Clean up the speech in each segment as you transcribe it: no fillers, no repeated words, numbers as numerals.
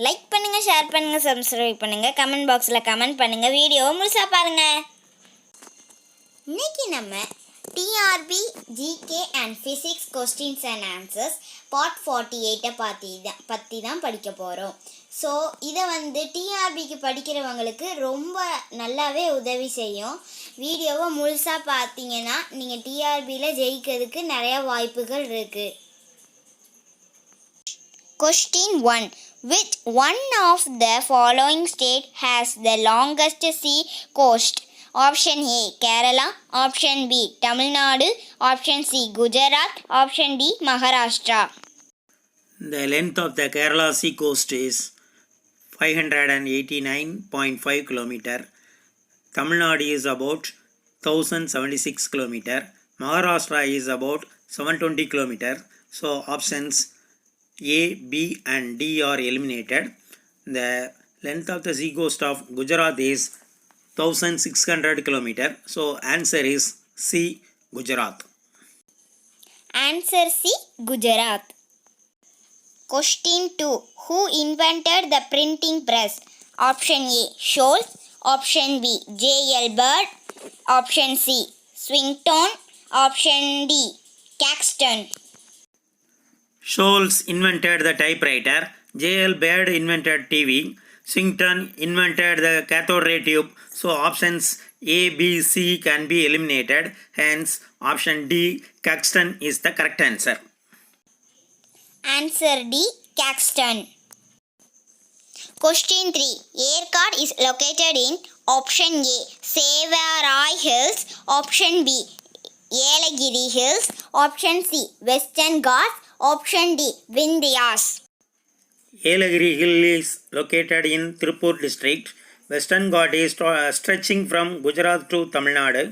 Like பண்ணுங்கள், share பண்ணுங்கள், subscribe பண்ணுங்கள், கமெண்ட் பாக்ஸில் கமெண்ட் பண்ணுங்கள், வீடியோவை முழுசாக பாருங்கள். இன்றைக்கி நம்ம TRB GK and physics questions and answers part 48 பற்றி தான் படிக்க போகிறோம். ஸோ இதை டிஆர்பிக்கு படிக்கிறவங்களுக்கு ரொம்ப நல்லாவே உதவி செய்யும். வீடியோவை முழுசாக பார்த்தீங்கன்னா நீங்கள் டிஆர்பியில் ஜெயிக்கிறதுக்கு நிறையா வாய்ப்புகள் இருக்குது. Question 1. Which one of the following state has the longest sea coast? Option A, Kerala. Option B, Tamil Nadu. Option C, Gujarat. Option D, Maharashtra. The length of the Kerala sea coast is 589.5 km. Tamil Nadu is about 1076 km. Maharashtra is about 720 km. So options A, B and D are eliminated. The length of the sea coast of Gujarat is 1600 km. So answer is C, Gujarat. Answer C, Gujarat. Question 2. Who invented the printing press? Option A, Scholz. Option B, J.L. Bird. Option C, Swinton. Option D, Caxton. Scholz invented the typewriter. J.L. Baird invented TV. Swinton invented the cathode ray tube. So options A, B, C can be eliminated. Hence option D, Caxton is the correct answer. Answer D, Caxton. Question 3. Yercaud is located in option A, Sevarai Hills. Option B, Yelagiri Hills. Option C, Western Ghats. Option D, Vindhyas. Yelagiri Hill is located in Tirupur district. Western Ghat is stretching from Gujarat to Tamil Nadu.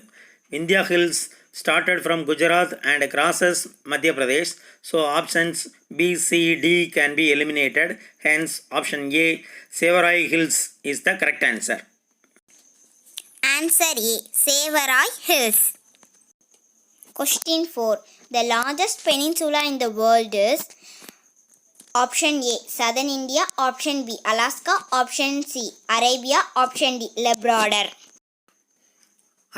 Vindhya Hills started from Gujarat and crosses Madhya Pradesh. So options B, C, D can be eliminated. Hence option A, Sevarai Hills is the correct answer. Answer A, Sevarai Hills. Question 4. The largest peninsula in the world is option A, Southern India. Option B, Alaska. Option C, Arabia. Option D, Labrador.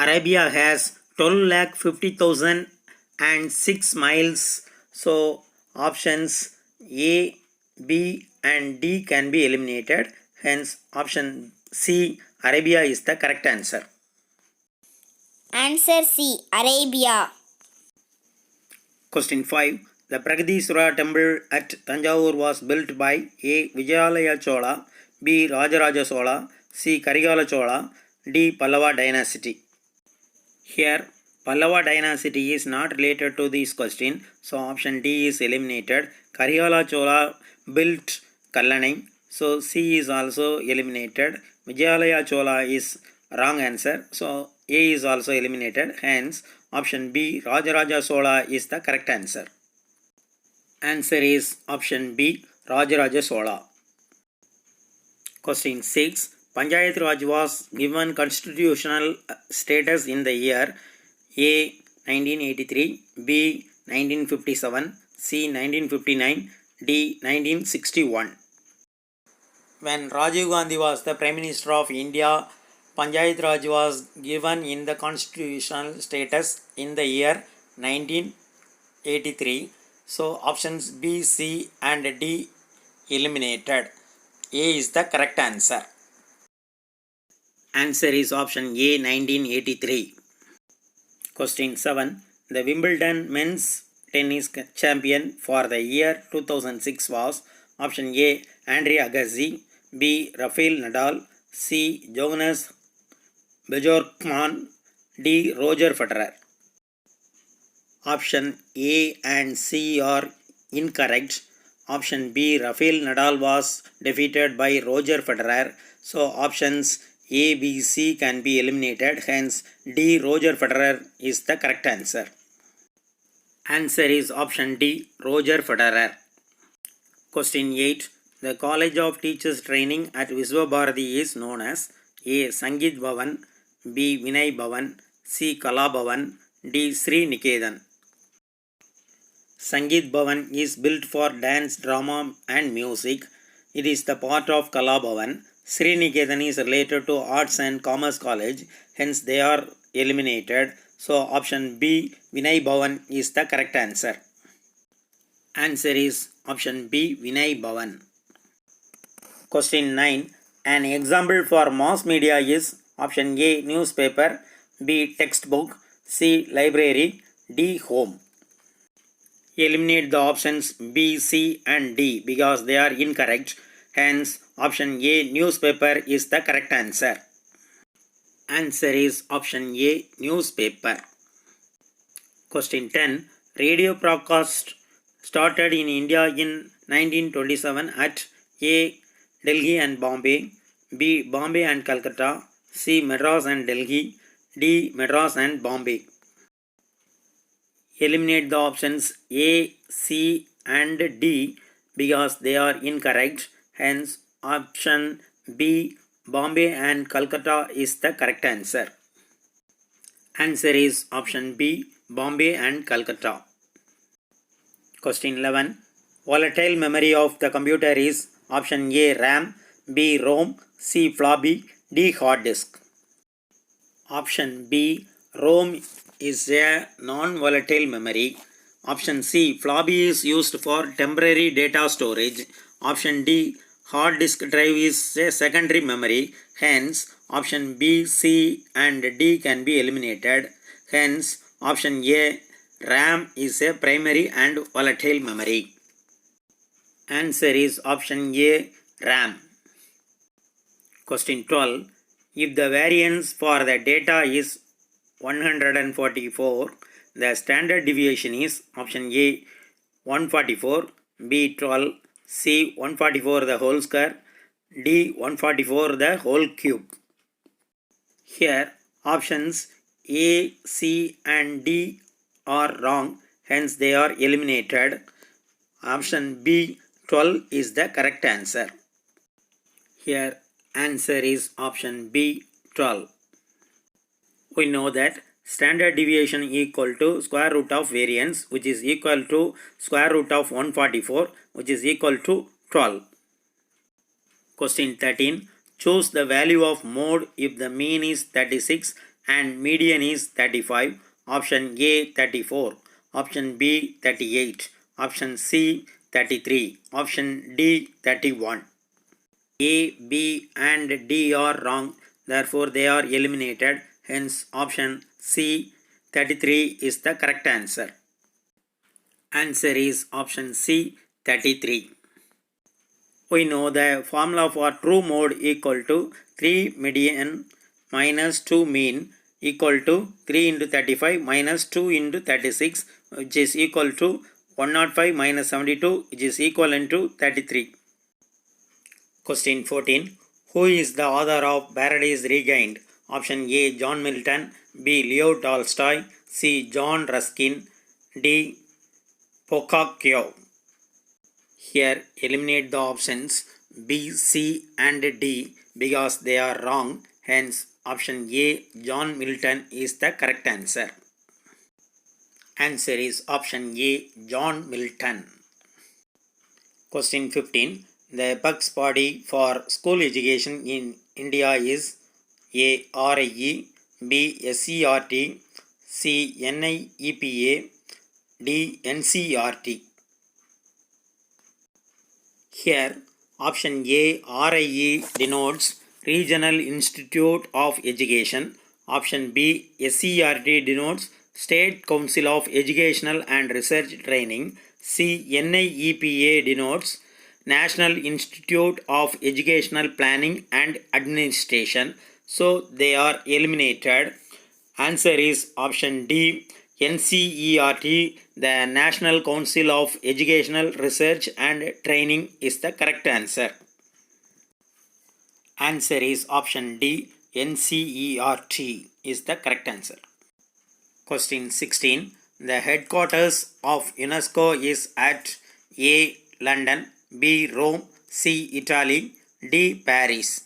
Arabia has 12,50,006 miles. So options A, B and D can be eliminated. Hence option C, Arabia is the correct answer. Answer C, Arabia. Question 5. The Pragadiswara temple at Tanjavur was built by A, Vijayalaya Chola. B, Rajaraja Chola. C, Karigala Chola. D, Pallava dynasty. Here Pallava dynasty is not related to this question, so option D is eliminated. Karigala Chola built Kallanai, so C is also eliminated. Vijayalaya Chola is wrong answer, so A is also eliminated. Hence option B, Rajaraja Chola is the correct answer. Answer is option B, Rajaraja Chola. Question 6. Panchayat Raj was given constitutional status in the year A, 1983, B, 1957, C, 1959, D, 1961. When Rajiv Gandhi was the Prime Minister of India, Panchayat Raj was given in the constitutional status in the year 1983. So options B, C and D eliminated. A is the correct answer. Answer is option A, 1983. Question 7. The Wimbledon men's tennis champion for the year 2006 was option A, Andre Agassi. B, Rafael Nadal. C, Jonas Bjorkman. D, Roger Federer. Option A and C are incorrect. Option B, Rafael Nadal was defeated by Roger Federer. So options A, B, C can be eliminated. Hence D, Roger Federer is the correct answer. Answer is option D, Roger Federer. Question 8. The College of Teachers Training at Visva Bharati is known as A, Sangeet Bhavan. B, Vinay Bhavan. C, Kala Bhavan. D, Sri Niketan. Sangeet Bhavan is built for dance, drama and music. It is the part of Kalabhavan. Sriniketan is related to Arts and Commerce College, hence they are eliminated. So option B, Vinay Bhavan is the correct answer. Answer is option B, Vinay Bhavan. Question 9. An example for mass media is option A, newspaper, B, textbook, C, library, D, home. Eliminate the options B, C and D because they are incorrect. Hence, option A, newspaper is the correct answer. Answer is option A, newspaper. Question 10. Radio broadcast started in India in 1927 at A, Delhi and Bombay, B, Bombay and Calcutta, C, Madras and Delhi, D, Madras and Bombay. Eliminate the options A, C and D because they are incorrect. Hence, option B, Bombay and Calcutta is the correct answer. Answer is option B, Bombay and Calcutta. Question 11. Volatile memory of the computer is option A, RAM, B, ROM, C, floppy, D, hard disk. Option B, ROM is a non-volatile memory. Option C, floppy is used for temporary data storage. Option D, hard disk drive is a secondary memory. Hence, option B, C and D can be eliminated. Hence, option A, RAM is a primary and volatile memory. Answer is option A, RAM. Question 12. If the variance for the data is 144, the standard deviation is option A, 144, B, 12, C, 144 the whole square, D, 144 the whole cube. Here, options A, C and D are wrong, hence they are eliminated. Option B, 12 is the correct answer. Here, answer is option B, 12. We know that standard deviation equal to square root of variance, which is equal to square root of 144, which is equal to 12. Question 13. Choose the value of mode if the mean is 36 and median is 35. Option A, 34. Option B, 38. Option C, 33. Option D, 31. A, B and D are wrong, therefore they are eliminated. Hence, option C, 33 is the correct answer. Answer is option C, 33. We know the formula for true mode equal to 3 median minus 2 mean equal to 3 into 35 minus 2 into 36, which is equal to 105 minus 72, which is equivalent to 33. Question 14. Who is the author of Paradise Regained? Option A, John Milton, B, Leo Tolstoy, C, John Ruskin, D, Boccaccio. Here, eliminate the options B, C and D because they are wrong. Hence, option A, John Milton is the correct answer. Answer is option A, John Milton. Question 15. The apex body for school education in India is A, RIE, B, SCRT, C, NIEPA, D, NCRT. Here, option A, RIE denotes Regional Institute of Education. Option B, SCRT denotes State Council of Educational and Research Training. C, NIEPA denotes National Institute of Educational Planning and Administration. So they are eliminated. Answer is option D, NCERT, the National Council of Educational Research and Training is the correct answer. Answer is option D, NCERT is the correct answer. Question 16. The headquarters of UNESCO is at A, London, B, Rome, C, Italy, D, Paris.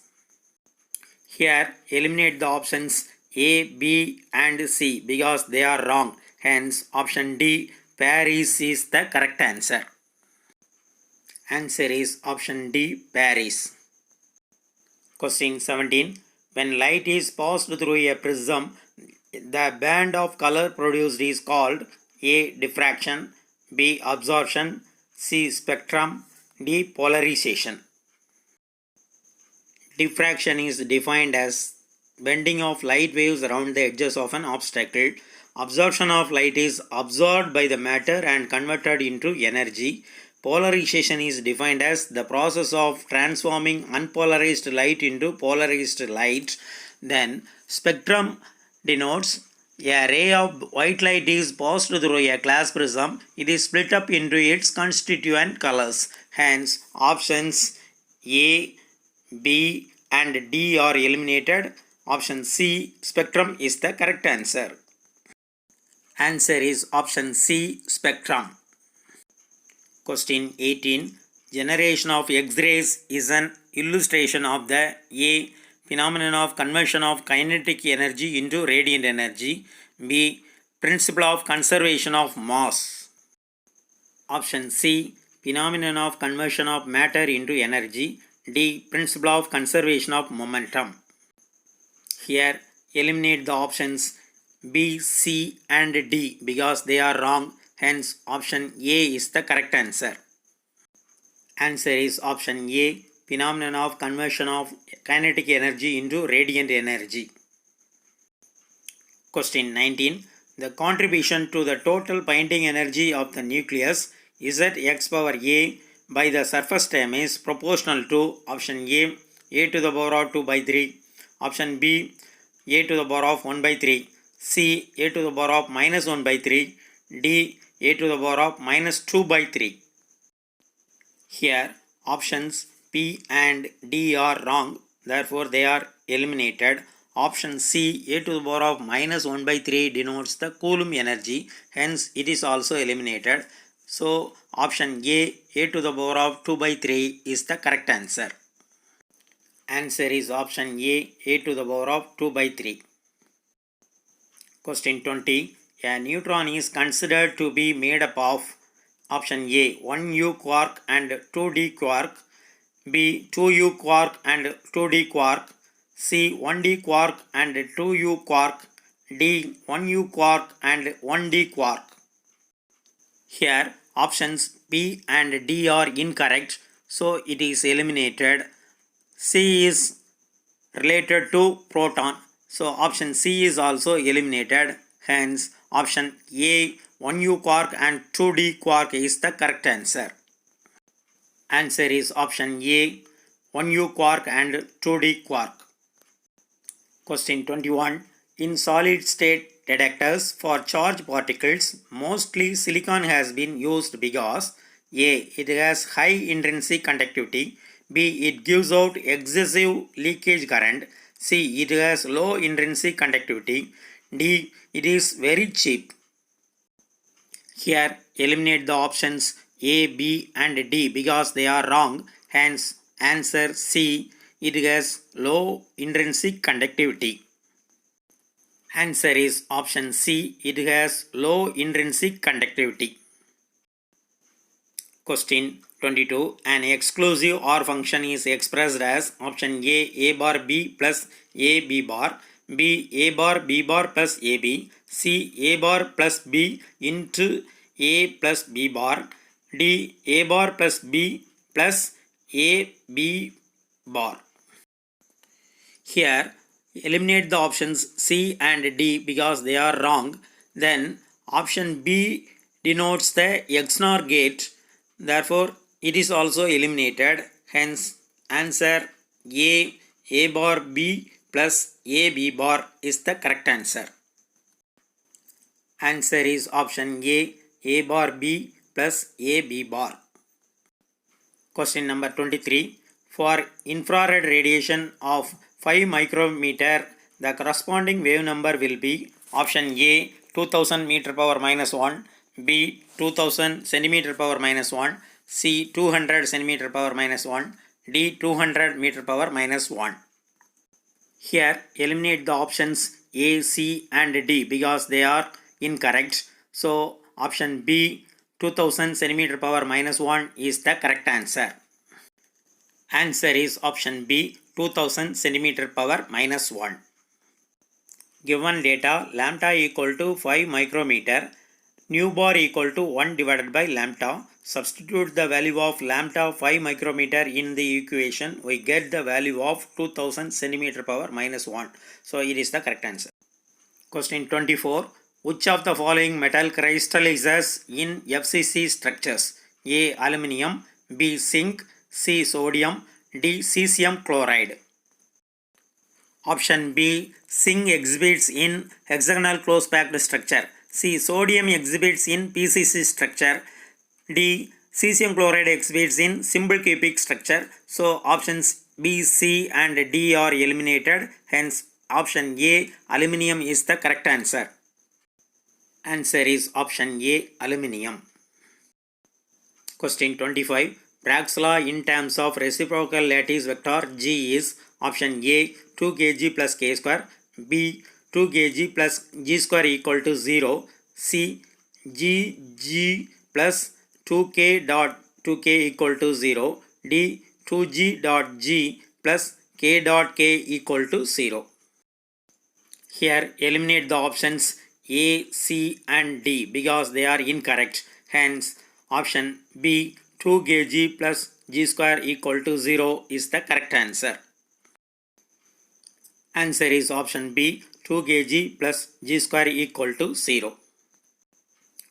Here, eliminate the options A, B and C because they are wrong. Hence, option D, Paris is the correct answer. Answer is option D, Paris. Question 17. When light is passed through a prism, the band of color produced is called A. Diffraction, B. Absorption, C. Spectrum, D. Polarization. Diffraction is defined as bending of light waves around the edges of an obstacle. Absorption of light is absorbed by the matter and converted into energy. Polarization is defined as the process of transforming unpolarized light into polarized light. Then, spectrum denotes a ray of white light is passed through a glass prism. It is split up into its constituent colors. Hence, options A, B and D are eliminated. Option C, spectrum, is the correct answer. Answer is option C, spectrum. Question 18. Generation of X-rays is an illustration of the A. phenomenon of conversion of kinetic energy into radiant energy. B. Principle of conservation of mass. Option C. Phenomenon of conversion of matter into energy. D. Principle of conservation of momentum. Here, eliminate the options B, C and D because they are wrong. Hence, option A is the correct answer. Answer is option A. Phenomenon of conversion of kinetic energy into radiant energy. Question 19. The contribution to the total binding energy of the nucleus is at x power A by the surface term is proportional to option A to the power of 2 by 3, option B, A to the power of 1 by 3, C, A to the power of minus 1 by 3, D, A to the power of minus 2 by 3. Here, options P and D are wrong, therefore they are eliminated. Option C, A to the power of minus 1 by 3 denotes the Coulomb energy, hence it is also eliminated. So, option A to the power of 2 by 3 is the correct answer. Answer is option A to the power of 2 by 3. Question 20. A neutron is considered to be made up of option A, 1U quark and 2D quark, B, 2U quark and 2D quark, C, 1D quark and 2U quark, D, 1U quark and 1D quark. Here, options B and D are incorrect, so it is eliminated. C is related to proton, so option C is also eliminated. Hence, option A, 1U quark and 2D quark is the correct answer. Answer is option A, 1U quark and 2D quark. Question 21. In solid state detectors for charged particles, mostly silicon has been used because A. It has high intrinsic conductivity, B. It gives out excessive leakage current, C. It has low intrinsic conductivity, D. It is very cheap. Here, eliminate the options A, B and D because they are wrong. Hence, answer C. It has low intrinsic conductivity. Answer is option C. It has low intrinsic conductivity. Question 22. An exclusive OR function is expressed as option A bar B plus A B bar, B A bar B bar plus AB, C A bar plus B into A plus B bar, D A bar plus B plus A B bar. Here, eliminate the options C and D because they are wrong. Then, option B denotes the XNOR gate. Therefore, it is also eliminated. Hence, answer A bar B plus A B bar is the correct answer. Answer is option A bar B plus A B bar. Question number 23. For infrared radiation of 5 micrometer, the corresponding wave number will be option A 2000 meter power minus 1, B 2000 centimeter power minus 1, C 200 centimeter power minus 1, D 200 meter power minus 1. Here, eliminate the options A, C and D because they are incorrect. So, option B 2000 centimeter power minus 1 is the correct answer. Answer is option B, 2000 centimeter power minus 1. Given data, lambda equal to 5 micrometer, nu bar equal to 1 divided by lambda. Substitute the value of lambda 5 micrometer in the equation. We get the value of 2000 centimeter power minus 1. So it is the correct answer. Question 24. Which of the following metal crystallizes in FCC structures? A. Aluminium, B. Zinc, C. Sodium, D. Cesium chloride. Option B. Zinc exhibits in hexagonal close packed structure. C. Sodium exhibits in PCC structure. D. Cesium chloride exhibits in simple cubic structure. So options B, C and D are eliminated. Hence option A, aluminium is the correct answer. Answer is option A, aluminium. Question 25. Bragg's law in terms of reciprocal lattice vector G is option A, 2 kg plus k square, B, 2 kg plus g square equal to 0, C, g plus 2k dot 2k equal to 0, D, 2g dot g plus k dot k equal to 0. Here eliminate the options A, C and D because they are incorrect. Hence option B, 2 kg plus g square equal to 0 is the correct answer. Answer is option B, 2 kg plus g square equal to 0.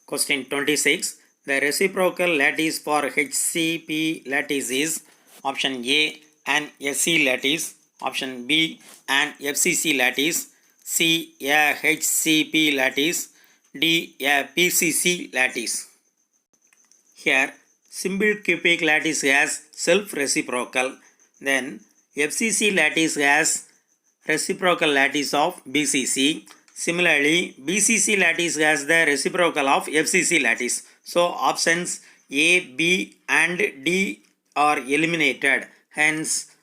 Question 26. The reciprocal lattice for HCP lattice is option A, an SC lattice, option B, an FCC lattice, C, a HCP lattice, D, a PCC lattice. Here simple cubic lattice has self-reciprocal, then FCC lattice has reciprocal lattice of BCC. Similarly, BCC lattice has the reciprocal of FCC lattice. So options A, B and D are eliminated. Hence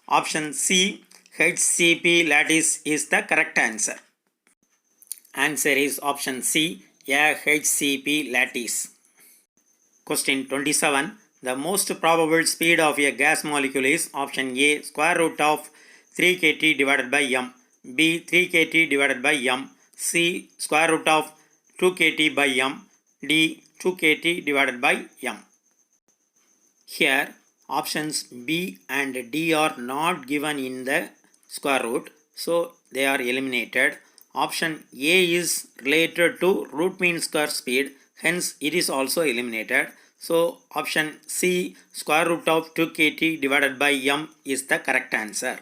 option C, HCP lattice is the correct answer. Answer is option C, a HCP lattice. Question 27. The most probable speed of a gas molecule is option A, square root of 3 kT divided by m, B, 3 kT divided by m, C, square root of 2 kT by m, D, 2 kT divided by m. Here options B and D are not given in the square root, so they are eliminated. Option A is related to root mean square speed, hence it is also eliminated. So option C, square root of 2 kT divided by m is the correct answer.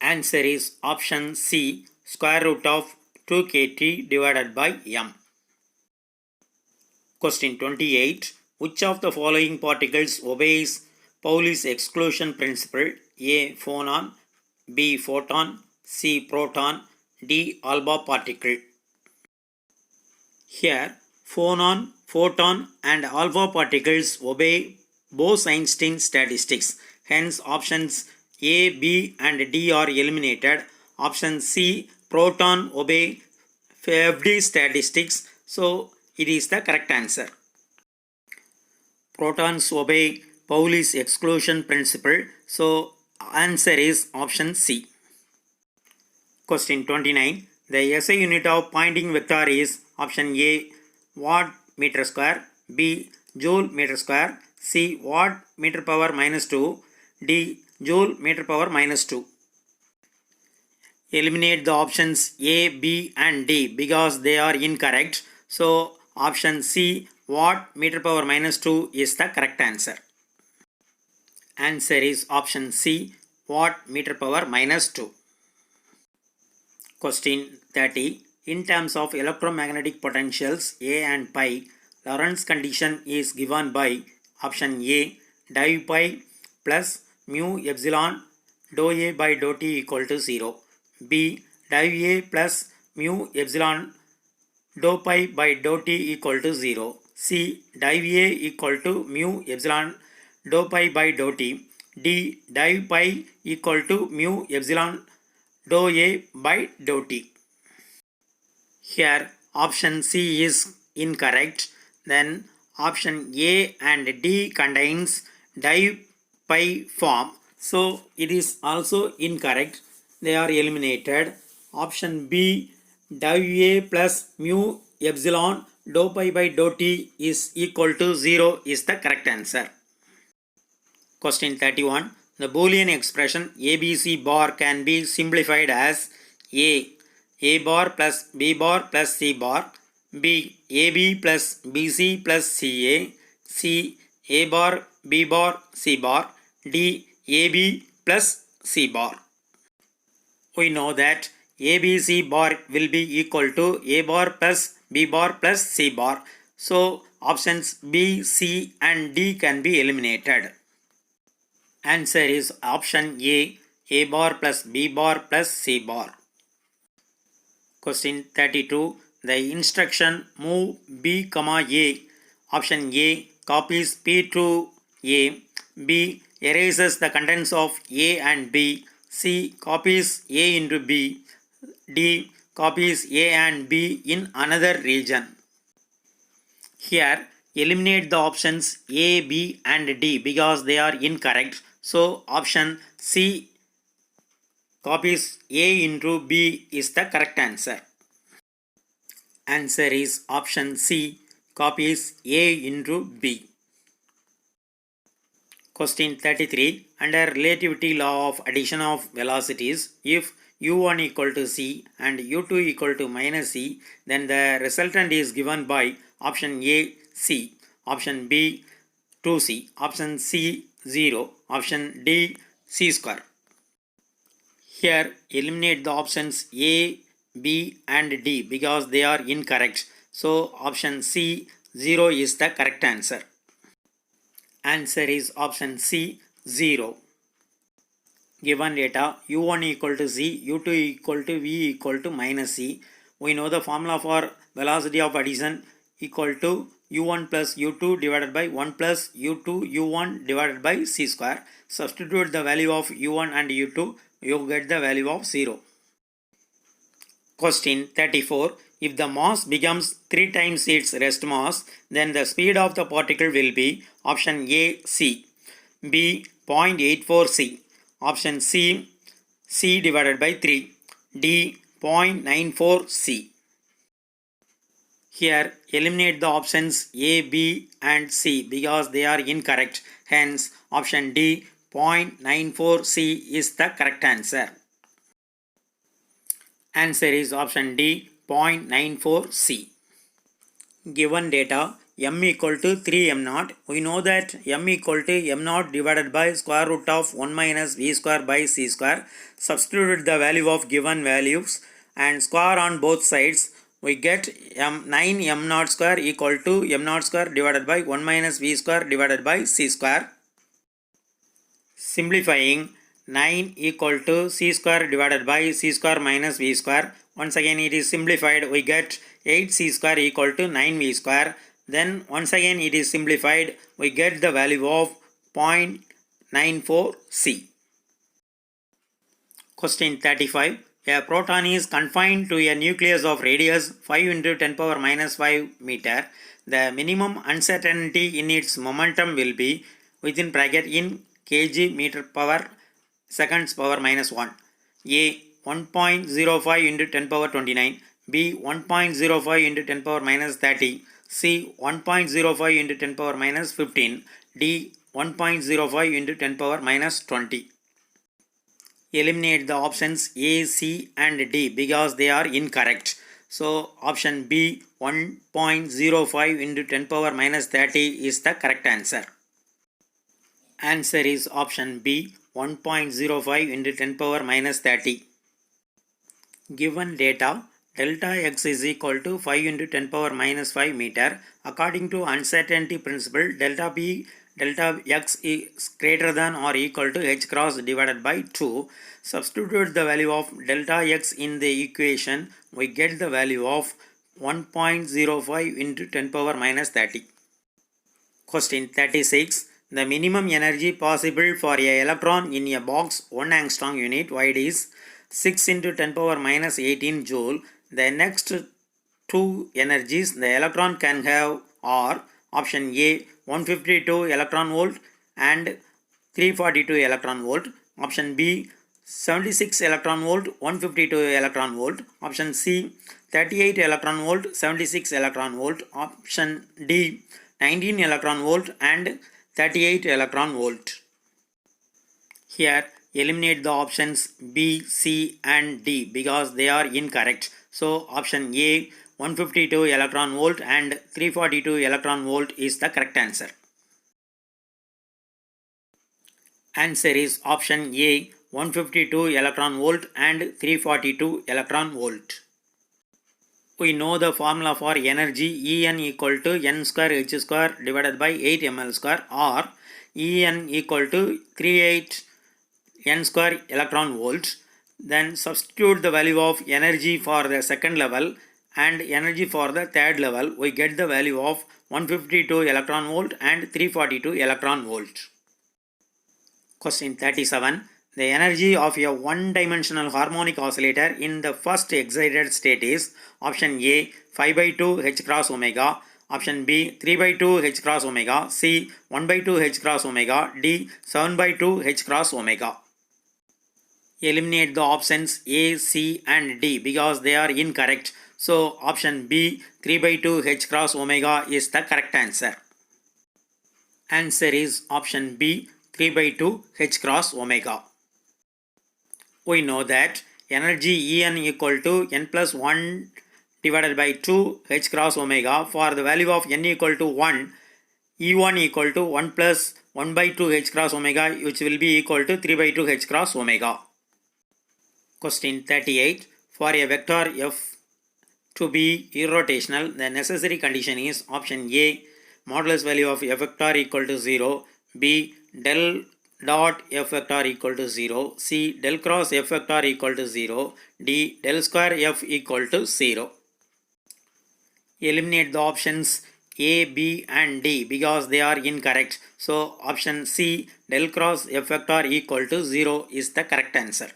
Answer is option C, square root of 2 kT divided by m. Question 28. Which of the following particles obeys Pauli's exclusion principle? A. Phonon, B. Photon, C. Proton, D. Alpha particle. Here phonon, photon and alpha particles obey Bose-Einstein statistics. Hence options A, B and D are eliminated. Option C, proton obey FD statistics. So it is the correct answer. Protons obey Pauli's exclusion principle. So answer is option C. Question 29. The SI unit of Poynting vector is option A, watt meter square, B, joule meter square, C, watt meter power minus 2, D, joule meter power minus 2. Eliminate the options A, B and D because they are incorrect. So option C, watt meter power minus 2 is the correct answer. Answer is option C, watt meter power minus 2. Question 30. In terms of electromagnetic potentials A and pi, Lorentz condition is given by option A, div pi plus mu epsilon dou A by dou T equal to 0, B, div A plus mu epsilon dou pi by dou T equal to 0, C, div A equal to mu epsilon dou pi by dou T, D, div pi equal to mu epsilon dou A by dou T. Here option C is incorrect. then option A and D contains di-pi form. So it is also incorrect. They are eliminated. Option B, dou A plus mu epsilon dou pi by dou t is equal to 0 is the correct answer. Question 31. The Boolean expression ABC bar can be simplified as A bar plus B bar plus C bar, B AB plus BC plus CA, C A bar B bar C bar, D AB plus C bar. We know that ABC bar will be equal to A bar plus B bar plus C bar. So options B, C and D can be eliminated. Answer is option A bar plus B bar plus C bar. Question 32. The instruction move B, A. Option A copies P to A. B erases the contents of A and B. C copies A into B. D copies A and B in another region. Here eliminate the options A, B and D because they are incorrect. So option C copies A into B is the correct answer. Answer is option C copies A into B. Question 33. Under relativity law of addition of velocities, if u1 equal to c and u2 equal to minus c, then the resultant is given by option A c, option B 2c, option C 0, option D c square. Here eliminate the options A, B and D because they are incorrect. So option C 0 is the correct answer. Answer is option C 0. Given data u1 equal to c, u2 equal to v equal to minus c. We know the formula for velocity of addition equal to u1 plus u2 divided by 1 plus u2 u1 divided by c square. Substitute the value of u1 and u2, you get the value of 0. Question 34. If the mass becomes 3 times its rest mass, then the speed of the particle will be option A c, B 0.84 c, option C c divided by 3, D 0.94 c. Here eliminate the options A, B and C because they are incorrect. Hence option D 0.94 c is the correct answer. Answer is option D 0.94 c. Given data m equal to 3m0, we know that m equal to m0 divided by square root of 1 minus v square by c square. Substitute the value of given values and square on both sides. We get 9m0 square equal to m0 square divided by 1 minus v square divided by c square. Simplifying 9 equal to c square divided by c square minus v square. Once again it is simplified, we get 8c square equal to 9v square. Then once again it is simplified, we get the value of 0.94c. Question 35. A proton is confined to a nucleus of radius 5 into 10 power minus 5 meter. The minimum uncertainty in its momentum will be within bracket in kg meter power seconds power minus 1. A 1.05 into 10 power 29. B 1.05 into 10 power minus 30. C 1.05 into 10 power minus 15. D 1.05 into 10 power minus 20. Eliminate the options A, C and D because they are incorrect. So option B 1.05 into 10 power minus 30 is the correct answer. Answer is option B 1.05 into 10 power minus 30. Given data delta x is equal to 5 into 10 power minus 5 meter. According to uncertainty principle, delta x is greater than or equal to h cross divided by 2. Substitute the value of delta x in the equation. We get the value of 1.05 into 10 power minus 30. Question 36. The minimum energy possible for an electron in a box 1 angstrom unit wide is 6 into 10 power minus 18 joule. The next two energies the electron can have or option A 152 electron volt and 342 electron volt, option B 76 electron volt 152 electron volt, option C 38 electron volt 76 electron volt, option D 19 electron volt and 38 electron volt. Here eliminate the options B, C and D because they are incorrect. So option A 152 electron volt and 342 electron volt is the correct answer. Answer is option A 152 electron volt and 342 electron volt. We know the formula for energy En equal to n square h square divided by 8 ml square, or En equal to 38 n square electron volts. Then substitute the value of energy for the second level and energy for the third level. We get the value of 152 electron volt and 342 electron volt. Question 37. The energy of a one-dimensional harmonic oscillator in the first excited state is option A 5 by 2 h cross omega, option B 3 by 2 h cross omega, C 1 by 2 h cross omega, D 7 by 2 h cross omega. Eliminate the options A, C and D because they are incorrect. So option B 3 by 2 h cross omega is the correct answer. Answer is option B 3 by 2 h cross omega. We know that energy En equal to n plus 1 divided by 2 h cross omega. For the value of n equal to 1, E1 equal to 1 plus 1 by 2 h cross omega, which will be equal to 3 by 2 h cross omega. Question 38. For a vector f to be irrotational, the necessary condition is option A modulus value of f vector equal to 0, B del dot f vector equal to 0, C del cross f vector equal to 0, D del square f equal to 0. Eliminate the options A, B and D because they are incorrect. So option C del cross f vector equal to 0 is the correct answer.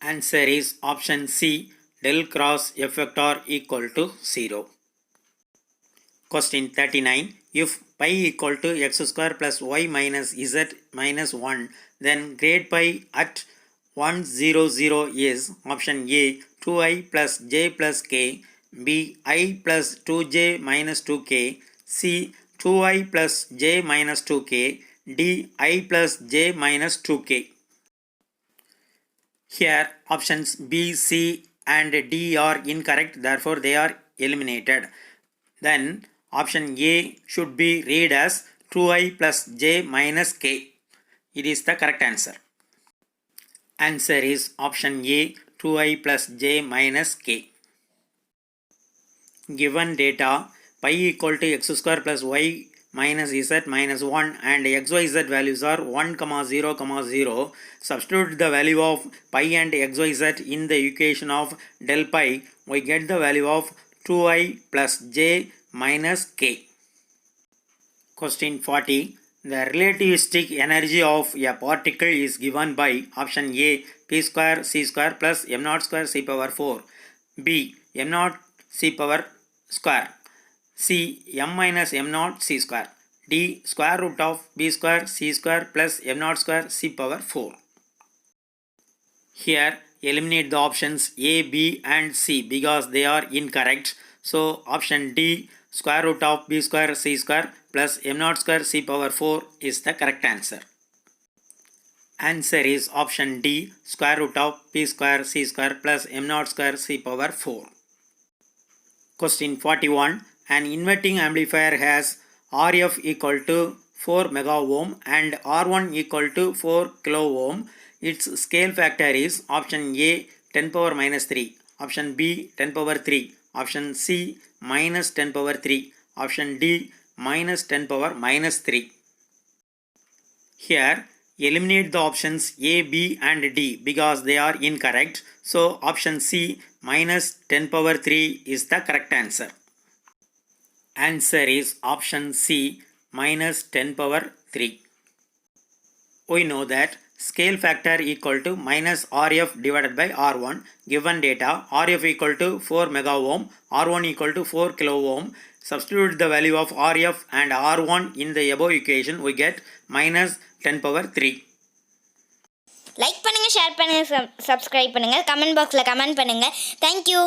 Answer is option C del cross f vector equal to 0. Question 39. If pi equal to x square plus y minus z minus 1, then grade pi at 1, 0, 0 is option A 2i plus j plus k, B I plus 2j minus 2k, C 2i plus j minus 2k, D I plus j minus 2k. Here options B, C and D are incorrect, therefore they are eliminated. Then option A should be read as 2i plus j minus k. It is the correct answer. Answer is option A 2i plus j minus k. Given data pi equal to x square plus y minus z minus 1 and xyz values are 1, 0, 0, substitute the value of pi and xyz in the equation of del pi, we get the value of 2i plus j minus k. Question 40. The relativistic energy of a particle is given by option A p square c square plus m naught square c power 4, B m naught c power square, C m minus m naught c square, D square root of b square c square plus m naught square c power 4. Here eliminate the options A, B and C because they are incorrect. So option D square root of b square c square plus m naught square c power 4 is the correct answer. Answer is option D square root of p square c square plus m naught square c power 4. Question 41. An inverting amplifier has RF equal to 4 mega ohm and R1 equal to 4 kilo ohm. Its scale factor is option A 10 power minus 3, option B 10 power 3, option C minus 10 power 3, option D minus 10 power minus 3. Here eliminate the options A, B and D because they are incorrect. So option C minus 10 power 3 is the correct answer. Answer is option C minus 10 power 3. We know that Scale factor equal to minus RF divided by R1. Given data, RF equal to 4 mega ohm, R1 equal to 4 kilo ohm. Substitute the value of RF and R1 in the above equation, we get minus 10 power 3. Like பண்ணுங்கள், share பண்ணுங்கள், subscribe பண்ணுங்கள், comment பாக்ஸில் comment பண்ணுங்கள். Thank you.